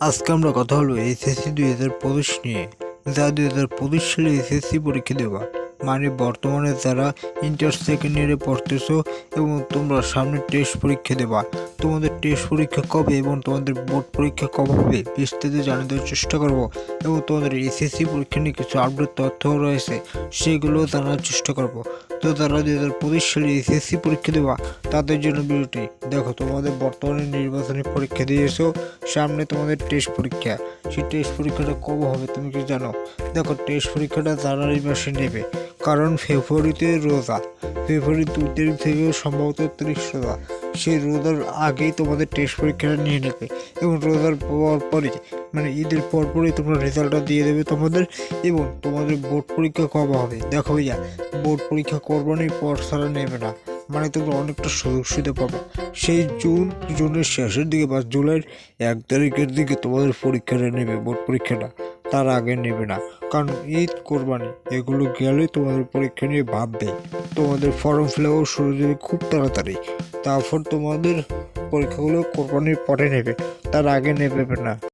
আজকে আমরা কথা হলো এইচএসসি 2025 নিয়ে। যা 2025 সালে এইচএসসি পরীক্ষা দেবা, মানে বর্তমানে যারা ইন্টার সেকেন্ড ইয়ারে পড়তেছো এবং তোমরা সামনে টেস্ট পরীক্ষা দেবা। তোমাদের টেস্ট পরীক্ষা কবে এবং তোমাদের বোর্ড পরীক্ষা কবে হবে বিস্তারিত জানিয়ে দেওয়ার চেষ্টা করবো, এবং তোমাদের এইচএসসি পরীক্ষা নিয়ে কিছু আপডেট তথ্য রয়েছে সেগুলো জানার চেষ্টা করবো। তো যারা 2025 সালে এইচএসসি পরীক্ষা দেবা তাদের জন্য ভিডিওটি দেখো। তোমাদের বর্তমানে নির্বাচনী পরীক্ষা দিয়েছো, সামনে তোমাদের টেস্ট পরীক্ষা। সেই টেস্ট পরীক্ষাটা কবে হবে তুমি কি জানো? দেখো, টেস্ট পরীক্ষাটা জানুয়ারি মাসে নেবে, কারণ ফেব্রুয়ারিতে রোজা। ফেব্রুয়ারি 2 তারিখ থেকে সম্ভবত 30 রোজা। সেই রোজার আগেই তোমাদের টেস্ট পরীক্ষাটা নিয়ে নেবে, এবং রোজার পরই মানে ঈদের পরপরই তোমরা রেজাল্টটা দিয়ে দেবে তোমাদের। এবং তোমাদের বোর্ড পরীক্ষা কবে হবে দেখো ভাইয়া, বোর্ড পরীক্ষা কোরবানির পর ছাড়া নেবে না, মানে তোমরা অনেকটা সুযোগ সুবিধা পাবে। সেই জুনের শেষের দিকে বা জুলাইয়ের 1 তারিখের দিকে তোমাদের পরীক্ষাটা নেবে, বোর্ড পরীক্ষাটা। তার আগে নেবে না, কারণ ঈদ কোরবানি এগুলো গেলে তোমাদের পরীক্ষা নিয়ে ভাববে। তোমাদের ফর্ম ফিল আপও শুরু দেবে খুব তাড়াতাড়ি। তারপর তোমাদের পরীক্ষাগুলো কোরবানির পরে নেবে, তার আগে নেবে না।